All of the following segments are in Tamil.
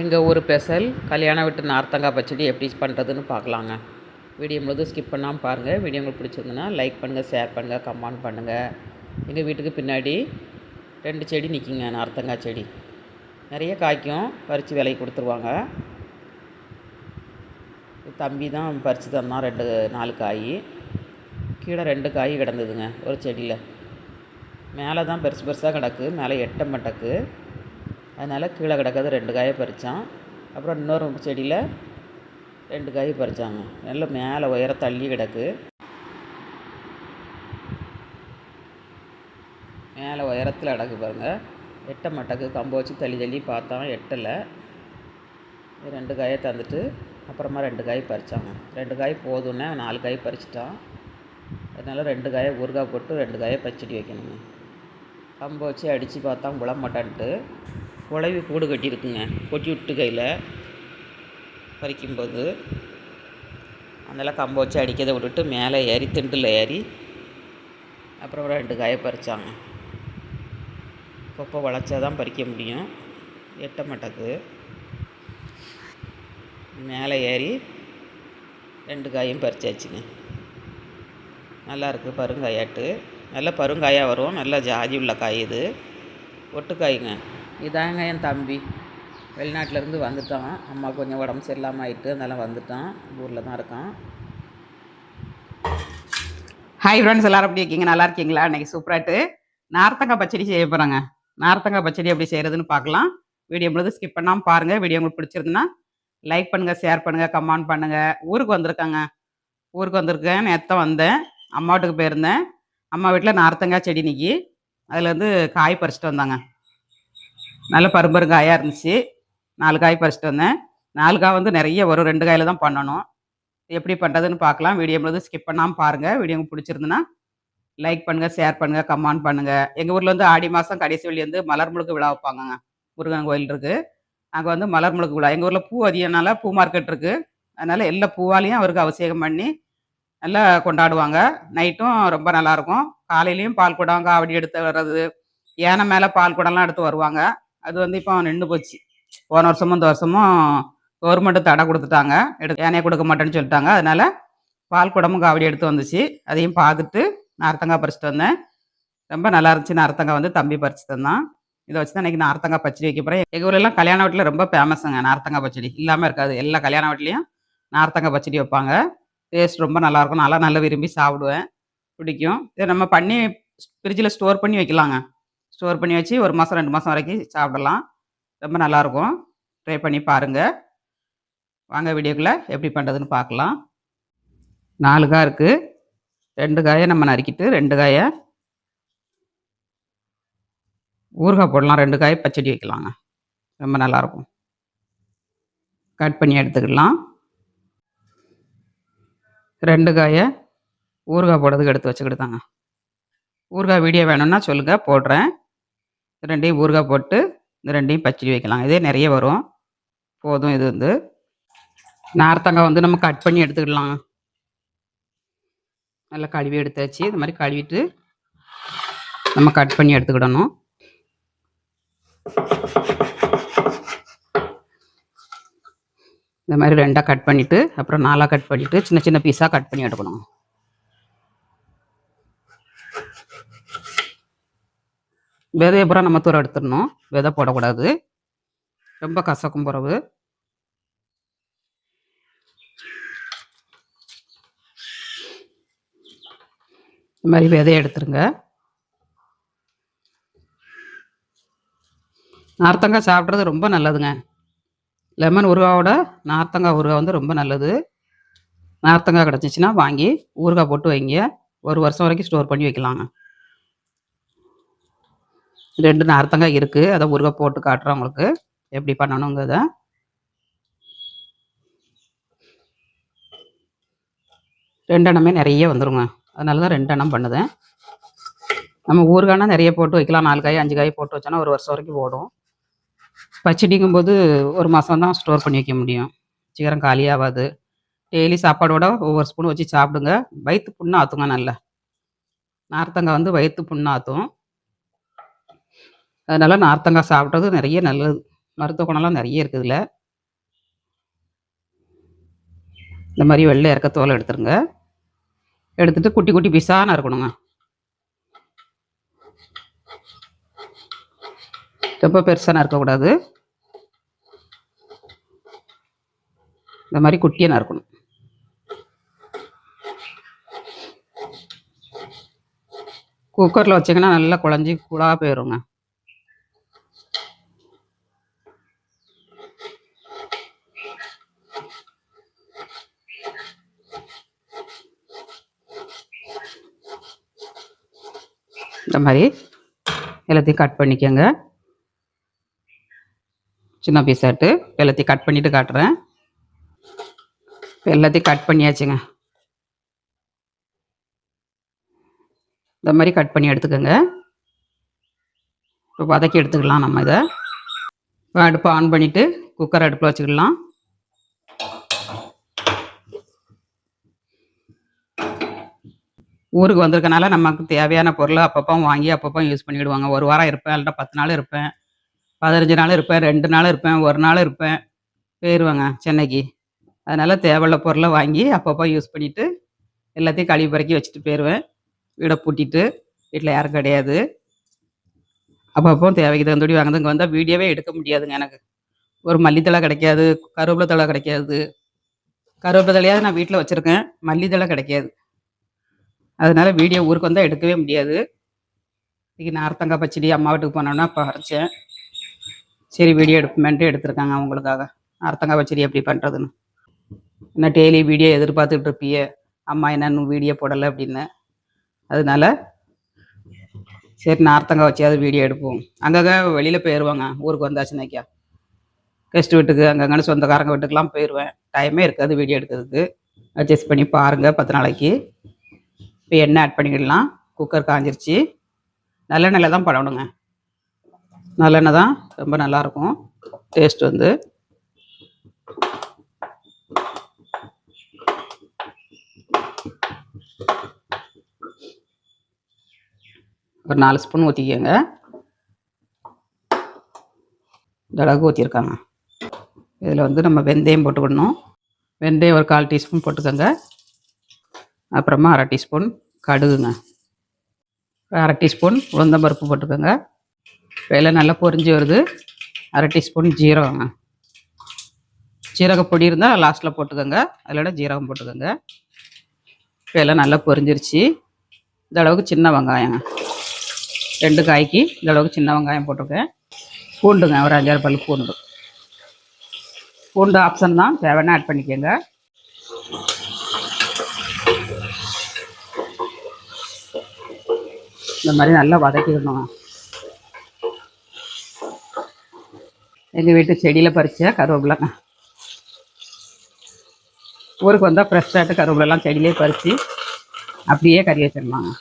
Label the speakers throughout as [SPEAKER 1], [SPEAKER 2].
[SPEAKER 1] எங்கள் ஊர் ஸ்பெஷல் கல்யாண வீட்டு நார்த்தங்காய் பச்சடி எப்படி பண்ணுறதுன்னு பார்க்கலாங்க. வீடியோ முழுதும் ஸ்கிப் பண்ணாமல் பாருங்கள். வீடியோ உங்களுக்கு பிடிச்சிருந்துன்னா லைக் பண்ணுங்கள், ஷேர் பண்ணுங்கள், கமெண்ட் பண்ணுங்கள். எங்கள் வீட்டுக்கு பின்னாடி 2 செடி நிற்குங்க, நார்த்தங்காய் செடி. நிறைய காய்க்கும், பறித்து விலைக்கு கொடுத்துருவாங்க. தம்பி தான் பறித்து தந்தான் 4 காய். கீழே 2 காய் கிடந்ததுங்க ஒரு செடியில். மேலே தான் பெருசு பெருசாக கிடக்கு, மேலே எட்ட மாட்டக்கு. அதனால் கீழே கிடக்கிறது 2 காயை பறித்தான். அப்புறம் இன்னொரு செடியில் 2 காய் பறித்தாங்க. நல்ல மேலே உயர தள்ளி கிடக்கு. மேலே உயரத்தில் கிடக்கு பாருங்கள். எட்ட மாட்டக்கு. கம்பை வச்சு தள்ளி தள்ளி பார்த்தான், எட்டலை. 2 காயை தந்துட்டு அப்புறமா 2 காய் பறித்தாங்க. 2 காய் போதுன்னே 4 காய் பறிச்சிட்டான். அதனால் 2 காயை ஊறுகாய் போட்டு 2 காயை பச்சடி வைக்கணுங்க. கம்பை வச்சு அடித்து பார்த்தா விழ மாட்டான்ட்டு குழவி கூடு கட்டியிருக்குங்க. கொட்டி விட்டு கையில் பறிக்கும்போது அதனால் கம்பை வச்சு அடிக்கிறதை விட்டுட்டு மேலே ஏறி திண்டில் ஏறி அப்புறம் 2 காயை பறித்தாங்க. கொப்பை வளைச்சா தான் பறிக்க முடியும், எட்ட மாட்டக்கு. மேலே ஏறி 2 காயும் பறிச்சாச்சுங்க. நல்லாயிருக்கு, பருங்காயாட்டு. நல்ல பருங்காயாக வரும், நல்ல ஜாதி உள்ள காய். இது ஒட்டுக்காய்ங்க. இதாங்க என் தம்பி. வெளிநாட்டிலேருந்து வந்துட்டான். அம்மா கொஞ்சம் உடம்பு சரியில்லாமல் ஆகிட்டு, அதனால் வந்துட்டான். ஊரில் தான் இருக்கான்.
[SPEAKER 2] ஹாய் ஃப்ரெண்ட்ஸ், எல்லோரும் எப்படி இருக்கீங்க? நல்லா இருக்கீங்களா? இன்றைக்கி சூப்பராகிட்டு நார்த்தங்காய் பச்சடி செய்ய போகிறாங்க. நார்த்தங்காய் பச்சடி எப்படி செய்கிறதுன்னு பார்க்கலாம். வீடியோ முழுது ஸ்கிப் பண்ணாமல் பாருங்கள். வீடியோ உங்களுக்கு பிடிச்சிருந்துன்னா லைக் பண்ணுங்கள், ஷேர் பண்ணுங்கள், கமெண்ட் பண்ணுங்கள். ஊருக்கு வந்திருக்கேன். நேற்று வந்தேன், அம்மா வீட்டுக்கு போயிருந்தேன். அம்மா வீட்டில் நார்த்தங்காய் செடி நிற்கி அதில் காய் பறிச்சிட்டு வந்தாங்க. நல்ல பரும்பருங்காயாக இருந்துச்சு. 4 காய் பறிச்சிட்டு வந்தேன். 4 காய் நிறைய வரும், 2 காயில் தான் பண்ணணும். எப்படி பண்ணுறதுன்னு பார்க்கலாம். வீடியோ முழுது ஸ்கிப் பண்ணாமல் பாருங்கள். வீடியோ உங்களுக்கு பிடிச்சிருந்துன்னா லைக் பண்ணுங்கள், ஷேர் பண்ணுங்கள், கமெண்ட் பண்ணுங்கள். எங்கள் ஊரில் ஆடி மாதம் கடைசி வெள்ளி மலர் முழுக்கு விழா வைப்பாங்கங்க. முருகன் கோயில் இருக்குது, அங்கே மலர் முழுக்கு விழா. எங்கள் ஊரில் பூ அதிகனால பூ மார்க்கெட் இருக்குது. அதனால் எல்லா பூவாலையும் அவருக்கு அபிஷேகம் பண்ணி நல்லா கொண்டாடுவாங்க. நைட்டும் ரொம்ப நல்லாயிருக்கும். காலையிலையும் பால் குடம் காவடி எடுத்து வர்றது, யானை மேலே பால் குடம்லாம் எடுத்து வருவாங்க. அது இப்போ நின்று போச்சு. போன வருஷமும் இந்த வருஷமும் கவர்மெண்ட்டு தடை கொடுத்துட்டாங்க, யானையை கொடுக்க மாட்டேன்னு சொல்லிட்டாங்க. அதனால் பால் குடமும் காவடி எடுத்து வந்துச்சு. அதையும் பார்த்துட்டு நார்த்தங்காய் பறிச்சிட்டு வந்தேன். ரொம்ப நல்லா இருந்துச்சு. நார்த்தங்காய் தம்பி பறிச்சு தந்தான். இதை வச்சு தான் இன்றைக்கி நார்த்தங்காய் பச்சடி வைக்க போகிறேன். எங்கள் ஊரெல்லாம் கல்யாண வீட்டில் ரொம்ப ஃபேமஸுங்க நார்த்தங்காய் பச்சடி. இல்லாமல் இருக்காது. எல்லா கல்யாண வீட்லேயும் நார்த்தங்காய் பச்சடி வைப்பாங்க. டேஸ்ட் ரொம்ப நல்லாயிருக்கும். நல்லா விரும்பி சாப்பிடுவேன், பிடிக்கும். இதை நம்ம பண்ணி ஃப்ரிட்ஜில் ஸ்டோர் பண்ணி வைக்கலாங்க. ஸ்டோர் பண்ணி வச்சு 1 மாதம் 2 மாதம் வரைக்கும் சாப்பிடலாம். ரொம்ப நல்லாயிருக்கும். ட்ரை பண்ணி பாருங்கள். வாங்க வீடியோக்குள்ளே எப்படி பண்ணுறதுன்னு பார்க்கலாம். 4 காய் இருக்குது. 2 காயை நம்ம நறுக்கிட்டு 2 காயை ஊறுகாய் போடலாம். 2 காய் பச்சடி வைக்கலாங்க. ரொம்ப நல்லாயிருக்கும். கட் பண்ணி எடுத்துக்கலாம். 2 காயை ஊறுகாய் போடுறதுக்கு எடுத்து வச்சுக்கிட்டுதாங்க. ஊறுகாய் வீடியோ வேணும்னா சொல்லுங்கள், போடுறேன். 2ஐயும் ஊறுகாய் போட்டு இந்த 2ஐயும் பச்சடி வைக்கலாம். இதே நிறைய வரும், போதும். இது நார்த்தங்காய் நம்ம கட் பண்ணி எடுத்துக்கிடலாம். நல்லா கழுவி எடுத்தாச்சு. இது மாதிரி கழுவிட்டு நம்ம கட் பண்ணி எடுத்துக்கிடணும். இந்த மாதிரி 2ஆக கட் பண்ணிவிட்டு அப்புறம் 4ஆக கட் பண்ணிவிட்டு சின்ன சின்ன பீஸாக கட் பண்ணி எடுக்கணும். விதையை பூரா நம்ம தூரம் எடுத்துடணும். விதை போடக்கூடாது, ரொம்ப கசக்கும் பிறகு. இந்த மாதிரி விதையை எடுத்துருங்க. நார்த்தங்காய் சாப்பிட்றது ரொம்ப நல்லதுங்க. லெமன் ஊறுகாயோட நார்த்தங்காய் ஊறுகாய் ரொம்ப நல்லது. நார்த்தங்காய் கிடச்சிச்சின்னா வாங்கி ஊறுகாய் போட்டு வைங்க. 1 வருஷம் வரைக்கும் ஸ்டோர் பண்ணி வைக்கலாங்க. 2 நார்த்தங்காய் இருக்குது, அதை ஊறுகாய் போட்டு காட்டுறேன் உங்களுக்கு எப்படி பண்ணணுங்கிறத. ரெண்டெண்ணமே நிறைய வந்துடுங்க. அதனால தான் 2 எண்ணம் பண்ணுதேன். நம்ம ஊறுகாய்னா நிறைய போட்டு வைக்கலாம். 4 காய் 5 காய் போட்டு வச்சோன்னா 1 வருஷம் வரைக்கும் ஓடும். பச்சடிங்கும்போது 1 மாதம் தான் ஸ்டோர் பண்ணி வைக்க முடியும். சீக்கிரம் காலியாகாது. டெய்லி சாப்பாடோட ஒவ்வொரு ஸ்பூன் வச்சு சாப்பிடுங்க. வயிற்று புண்ணு ஆற்றுங்க. நல்லா நார்த்தங்காய் வயிற்று புண்ணு ஆற்றும். அதனால் நார்த்தங்காய் சாப்பிட்றது நிறைய நல்லது. மருத்துவ குணம்லாம் நிறைய இருக்குது இதில். இந்த மாதிரி வெள்ளை இறக்க தோலை எடுத்துருங்க. எடுத்துட்டு குட்டி குட்டி பீஸாக நறுக்கணுங்க. ரொம்ப பெருசாக நறுக்கக்கூடாது. இந்த மாதிரி குட்டியாக நறுக்கணும். குக்கரில் வச்சிங்கன்னா நல்லா குழஞ்சி கூடாக போயிடுங்க. இந்த மாதிரி எல்லாத்தையும் கட் பண்ணிக்கோங்க. சின்ன பீஸாட்டு எல்லாத்தையும் கட் பண்ணிவிட்டு காட்டுறேன். எல்லாத்தையும் கட் பண்ணியாச்சுங்க. இந்த மாதிரி கட் பண்ணி எடுத்துக்கோங்க. இப்போ வதக்கி எடுத்துக்கலாம் நம்ம இதை. அடுப்பை ஆன் பண்ணிவிட்டு குக்கர் அடுப்பில் வச்சுக்கலாம். ஊருக்கு வந்திருக்கனால நமக்கு தேவையான பொருளை அப்பப்போ வாங்கி அப்பப்போ யூஸ் பண்ணிவிடுவாங்க. ஒரு வாரம் இருப்பேன், இல்லைன்னா 10 நாள் இருப்பேன், 15 நாள் இருப்பேன், 2 நாள் இருப்பேன், 1 நாள் இருப்பேன், போயிடுவாங்க சென்னைக்கு. அதனால் தேவையுள்ள பொருளை வாங்கி அப்பப்போ யூஸ் பண்ணிவிட்டு எல்லாத்தையும் கழுவி பறக்கி வச்சுட்டு போயிடுவேன். வீடை பூட்டிட்டு, வீட்டில் யாரும் கிடையாது. அப்பப்போ தேவைக்கு தகுந்தபடி வாங்குறது. இங்கே வந்தால் வீடியோவே எடுக்க முடியாதுங்க. எனக்கு ஒரு மல்லித்தழை கிடைக்காது, கருவேப்பிலை தழை கிடைக்காது. கருவேப்பிலை தழையாவது நான் வீட்டில் வச்சுருக்கேன், மல்லித்தழை கிடைக்காது. அதனால் வீடியோ ஊருக்கு வந்தால் எடுக்கவே முடியாது. இன்றைக்கி நார்த்தங்காய் பச்சடி அம்மா வீட்டுக்கு போனோன்னா இப்போ அரைச்சேன். சரி வீடியோ எடுப்பேன்ட்டு எடுத்திருக்காங்க அவங்களுக்காக. நார்த்தங்காய் பச்சடி எப்படி பண்ணுறதுன்னு. என்ன டெய்லி வீடியோ எதிர்பார்த்துட்டு இருப்பிய, அம்மா என்னன்னு வீடியோ போடலை அப்படின்னு. அதனால சரி நார்த்தங்காய் வச்சியாவது வீடியோ எடுப்போம். அங்கங்கே வெளியில் போயிடுவாங்க ஊருக்கு வந்தாச்சுனாக்கா. கெஸ்ட் வீட்டுக்கு அங்கங்கே சொந்தக்காரங்க வீட்டுக்கெலாம் போயிடுவேன். டைமே இருக்காது வீடியோ எடுக்கிறதுக்கு. அட்ஜஸ்ட் பண்ணி பாருங்கள் 10 நாளைக்கு. இப்போ எண்ணெய் ஆட் பண்ணிக்கிடலாம். குக்கர் காஞ்சிருச்சு. நல்லெண்ணெயில் தான் பண்ணணுங்க. நல்லெண்ணெய் தான் ரொம்ப நல்லாயிருக்கும் டேஸ்ட் வந்து. ஒரு 4 ஸ்பூன் ஊற்றிக்கோங்க. இந்த அளவுக்கு ஊற்றிருக்காங்க. இதில் வந்து நம்ம வெந்தயம் போட்டுக்கணும். வெந்தயம் ஒரு 1/4 டீஸ்பூன் போட்டுக்கோங்க. அப்புறமா 1/2 டீஸ்பூன் கடுகுங்க, 1/2 டீஸ்பூன் உளுந்தம்பருப்பு போட்டுக்கோங்க. எல்லாம் நல்லா பொரிஞ்சு வருது. 1/2 டீஸ்பூன் ஜீரகங்க. ஜீரக பொடி இருந்தால் லாஸ்ட்டில் போட்டுக்கோங்க, அதோட ஜீரகம் போட்டுக்கோங்க. இப்போ எல்லாம் நல்லா பொரிஞ்சிருச்சு. இந்த அளவுக்கு சின்ன வெங்காயங்க, 2 காய்க்கு இந்த அளவுக்கு சின்ன வெங்காயம் போட்டிருக்கேன். பூண்டுங்க ஒரு 5-6 பல் பூண்டு. பூண்டு ஆப்ஷன் தான், தேவைன்னா ஆட் பண்ணிக்கோங்க. இந்த மாதிரி நல்லா வதக்கிடணும். எங்கள் வீட்டு செடியில் பறித்த கருவேப்பிலைங்க. ஊருக்கு வந்தால் ஃப்ரெஷ்ஷாட்டு கருவேப்பிலெலாம் செடியிலே பறித்து அப்படியே கறி வச்சிடலாங்க.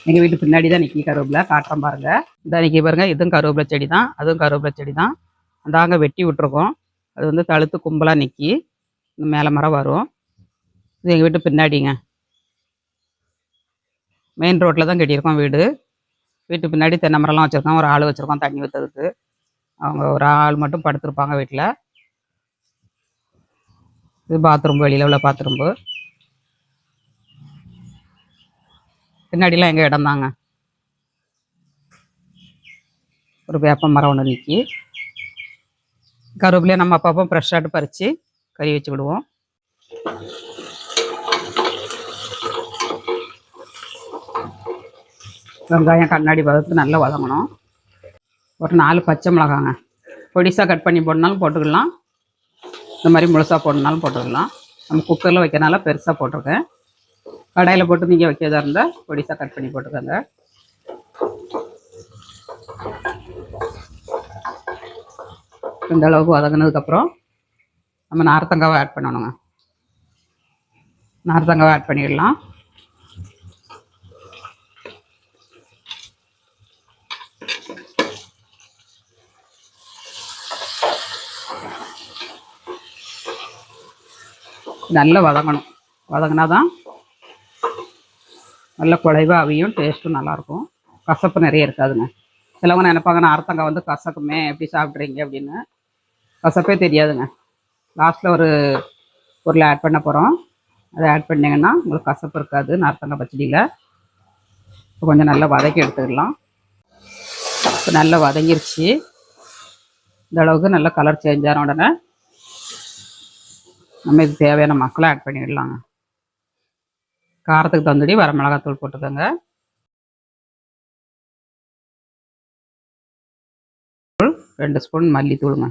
[SPEAKER 2] எங்கள் வீட்டு பின்னாடி தான் நிற்கி கருவேப்பிலை, காட்டுறேன் பாருங்கள். இந்த நிற்கி பாருங்கள், இதுவும் கருவேப்பிலை செடி தான், அதுவும் கருவேப்பிலை செடி தான். அந்த அங்கே வெட்டி விட்ருக்கோம். அது வந்து தழுத்து கும்பலாக நிற்கி மேலே மரம் வரும். இது எங்கள் வீட்டு பின்னாடிங்க. மெயின் ரோட்டில் தான் கட்டியிருக்கோம் வீடு. வீட்டு பின்னாடி தென்னை மரம்லாம் வச்சுருக்கோம். ஒரு ஆள் வச்சுருக்கோம் தண்ணி ஊற்றுறதுக்கு. அவங்க ஒரு ஆள் மட்டும் படுத்துருப்பாங்க வீட்டில். இது பாத்ரூம், வெளியில் உள்ள பாத்ரூம்பு. பின்னாடிலாம் எங்கள் இடம் தாங்க. ஒரு வேப்ப மரம் ஒன்று நிற்கி. கருவேப்பிலையை நம்ம அப்பப்போ ஃப்ரெஷ்ஷாட்டு பறித்து கறி வச்சு விடுவோம். வெங்காயம் கண்ணாடி பதத்துக்கு நல்லா வதங்கணும். ஒரு 4 பச்சை மிளகாங்க, பொடிசாக கட் பண்ணி போடனாலும் போட்டுக்கலாம், இந்த மாதிரி முழுசாக போடனாலும் போட்டுக்கலாம். நம்ம குக்கரில் வைக்கிறனால பெருசாக போட்டிருக்கேன். கடாயில் போட்டு நீங்கள் வைக்கிறதா இருந்தால் பொடிசாக கட் பண்ணி போட்டுக்கோங்க. இந்த அளவுக்கு வதங்கினதுக்கப்புறம் நம்ம நார்த்தங்காவை ஆட் பண்ணணுங்க. நார்த்தங்காவை ஆட் பண்ணிடலாம். நல்லா வதங்கணும். வதங்கினா தான் நல்ல குழைவாக அவியும், டேஸ்ட்டும் நல்லாயிருக்கும். கசப்பு நிறைய இருக்காதுங்க. சிலவங்க நினைப்பாங்க நார்த்தங்காய் வந்து கசக்குமே எப்படி சாப்பிட்றீங்க அப்படின்னு. கசப்பே தெரியாதுங்க. லாஸ்ட்டில் ஒரு பொருளை ஆட் பண்ண போகிறோம். அதை ஆட் பண்ணிங்கன்னா உங்களுக்கு கசப்பு இருக்காது நார்த்தங்காய் பச்சடியில். இப்போ கொஞ்சம் நல்லா வதக்கி எடுத்துக்கலாம். இப்போ நல்லா வதங்கிருச்சு. இந்த அளவுக்கு நல்லா கலர் சேஞ்ச் ஆன உடனே நம்ம இது தேவையான மசாலா ஆட் பண்ணிடலாங்க. காரத்துக்கு தகுந்தபடி வரமிளகாத்தூள் போட்டுக்கோங்க. 2 ஸ்பூன் மல்லித்தூளுங்க.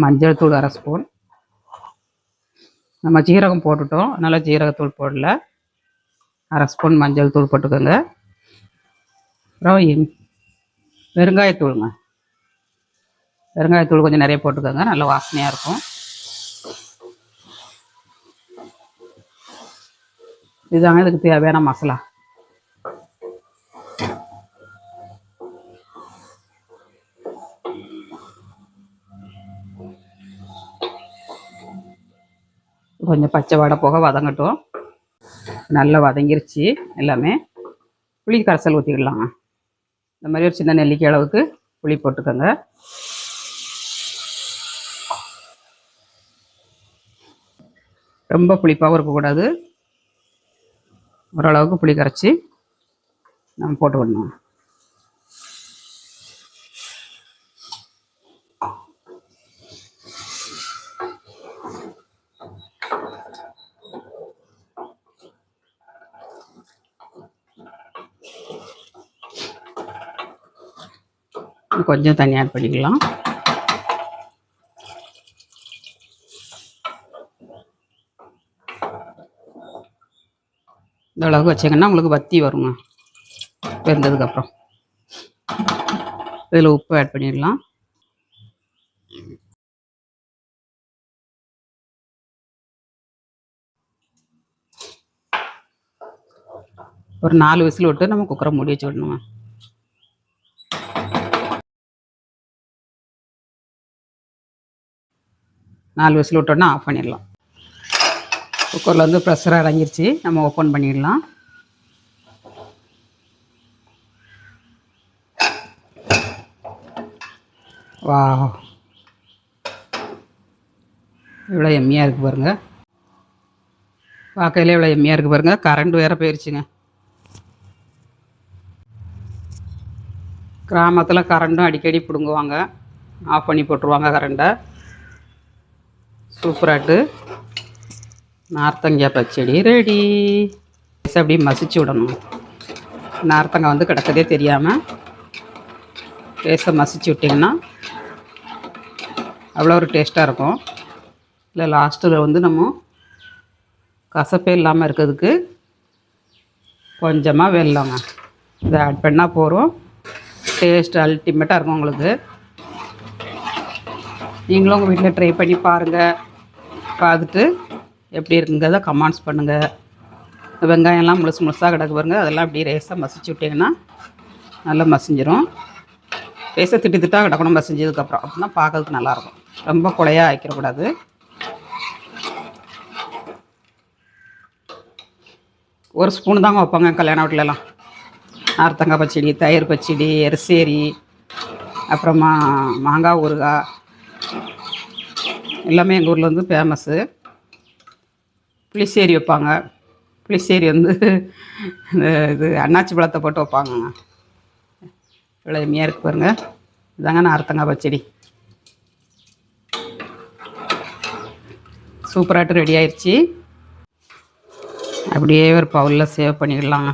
[SPEAKER 2] மஞ்சள் தூள் 1/2 ஸ்பூன். நம்ம ஜீரகம் போட்டுட்டோம், அதனால் ஜீரகத்தூள் போடல. 1/2 ஸ்பூன் மஞ்சள் தூள் போட்டுக்கோங்க. அப்புறம் பெருங்காயத்தூளுங்க. பெருங்காயத்தூள் கொஞ்சம் நிறைய போட்டுக்கோங்க, நல்ல வாசனையாக இருக்கும். இதுதாங்க இதுக்கு தேவையான மசாலா. கொஞ்சம் பச்சை வாடை போக வதங்கட்டும். நல்லா வதங்கிருச்சு எல்லாமே. புளி கரைசல் ஊற்றிக்கிடலாங்க. இந்த மாதிரி ஒரு சின்ன நெல்லிக்காய் அளவுக்கு புளி போட்டுக்கோங்க. ரொம்ப புளிப்பாகவும் இருக்கக்கூடாது, ஓரளவுக்கு புளி கரைச்சி நம்ம போட்டுக்கணும். கொஞ்சம் தண்ணி ஆட் பண்ணிக்கலாம். இந்த அளவுக்கு வச்சிங்கன்னா உங்களுக்கு வத்தி வருங்க வெந்ததுக்கப்புறம். இதில் உப்பு ஆட் பண்ணிடலாம். ஒரு 4 விசில் விட்டு நம்ம குக்கரை மூடி வச்சு விடணுங்க. நாலு விசில் விட்டோன்னா ஆஃப் பண்ணிடலாம். குக்கரில் வந்து ப்ரெஷர் அடங்கிருச்சு, நம்ம ஓப்பன் பண்ணிடலாம். வா, இவ்வளோ எம்மியாக இருக்குது பாருங்கள். பார்க்கையிலே இவ்வளோ எம்மியாக இருக்குது பாருங்கள். கரண்ட் வேறு போயிடுச்சுங்க. கிராமத்தில் கரண்ட்டும் அடிக்கடி பிடுங்குவாங்க, ஆஃப் பண்ணி போட்டுருவாங்க கரண்ட்டை. சூப்பராட்டு நார்த்தங்காய் பச்சடி ரெடி. அப்படியே மசிச்சு விடணும். நார்த்தங்காய் வந்து கிடக்கதே தெரியாமல் லேசாக மசிச்சு விட்டிங்கன்னா அவ்வளோ ஒரு டேஸ்ட்டாக இருக்கும். இல்லை லாஸ்ட்டில் வந்து நம்ம கசப்பே இல்லாமல் இருக்கிறதுக்கு கொஞ்சமாக வெல்லங்க இதை ஆட் பண்ணால் போகிறோம். டேஸ்ட் அல்டிமேட்டாக இருக்கும் உங்களுக்கு. நீங்களும் உங்கள் வீட்டில் ட்ரை பண்ணி பாருங்கள். பார்த்துட்டு எப்படி இருக்குங்கிறத கமெண்ட்ஸ் பண்ணுங்கள். வெங்காயம்லாம் முழுசாக கிடக்கு பாருங்கள், அதெல்லாம் அப்படியே ரேஸாக மசிச்சு விட்டிங்கன்னா நல்லா மசிஞ்சிரும். ரேஸாக திட்டாக கிடக்கணும் மசிஞ்சதுக்கப்புறம், அப்படின்னா பார்க்கறதுக்கு நல்லாயிருக்கும். ரொம்ப குழையாக ஆக்கிடக்கூடாது. ஒரு ஸ்பூன் தாங்க வைப்பாங்க கல்யாண வீட்டிலலாம். நார்த்தங்காய் பச்சடி, தயிர் பச்சடி, எரிசேரி, அப்புறமா மாங்காய் ஊறுகாய் எல்லாமே எங்கள் ஊரில் வந்து ஃபேமஸ்ஸு. புளிச்சேரி வைப்பாங்க. புளிச்சேரி வந்து இது அன்னாச்சி பழத்தை போட்டு வைப்பாங்க. இவ்வளோ எம்மியாக இருக்குது பாருங்கள். இதாங்க நார்த்தங்காய் பச்சடி. சூப்பராட்டு ரெடி ஆயிடுச்சு. அப்படியே ஒரு பவுலில் சேவ் பண்ணிடலாங்க.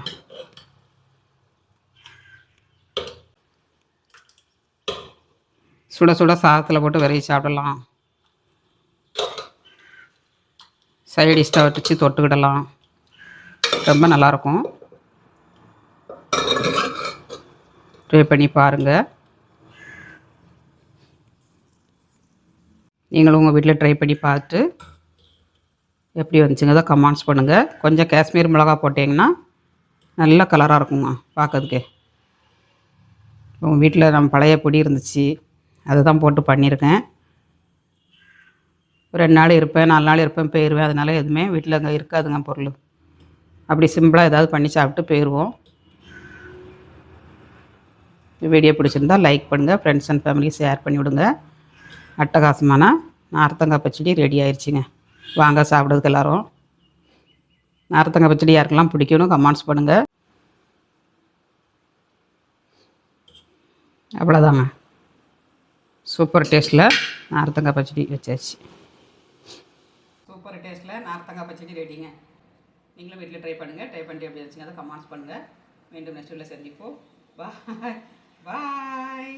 [SPEAKER 2] சுட சுட சாதத்தில் போட்டு விரைவி சாப்பிடலாம். சைடிஷ்டாக வச்சு தொட்டுக்கிடலாம். ரொம்ப நல்லாயிருக்கும். ட்ரை பண்ணி பாருங்கள். நீங்களும் உங்கள் வீட்டில் ட்ரை பண்ணி பார்த்துட்டு எப்படி வந்துச்சுங்க தான் கமெண்ட்ஸ் பண்ணுங்கள். கொஞ்சம் காஷ்மீர் மிளகா போட்டிங்கன்னா நல்ல கலராக இருக்குங்க பார்க்கறதுக்கே. உங்கள் வீட்டில் நம்ம பழைய பொடி இருந்துச்சு, அதை தான் போட்டு பண்ணியிருக்கேன். 2 நாள் இருப்பேன், 4 நாள் இருப்பேன், போயிடுவேன். அதனால் எதுவுமே வீட்டில் அங்கே இருக்காதுங்க பொருள். அப்படி சிம்பிளாக ஏதாவது பண்ணி சாப்பிட்டு போயிடுவோம். வீடியோ பிடிச்சிருந்தா லைக் பண்ணுங்கள், ஃப்ரெண்ட்ஸ் அண்ட் ஃபேமிலி ஷேர் பண்ணி விடுங்க. அட்டகாசமான நார்த்தங்காய் பச்சடி ரெடி ஆயிடுச்சுங்க. வாங்க சாப்பிடுறதுக்கு எல்லோரும். நார்த்தங்காய் பச்சடி யாருக்கெல்லாம் பிடிக்கும்னு கமெண்ட்ஸ் பண்ணுங்கள். அவ்வளோதாங்க, சூப்பர் டேஸ்ட்டில் நார்த்தங்காய் பச்சடி வச்சாச்சு. சூப்பர் டேஸ்ட்டில் நார்த்தங்காய் பச்சடி ரெடிங்க. நீங்களும் வீட்டில் ட்ரை பண்ணுங்கள். ட்ரை பண்ணிட்டு எப்படி வச்சுங்க அதை கமெண்ட்ஸ் பண்ணுங்கள். மீண்டும் நெக்ஸ்ட் வீடியோவில் சந்திப்போம். பாய் பாய்.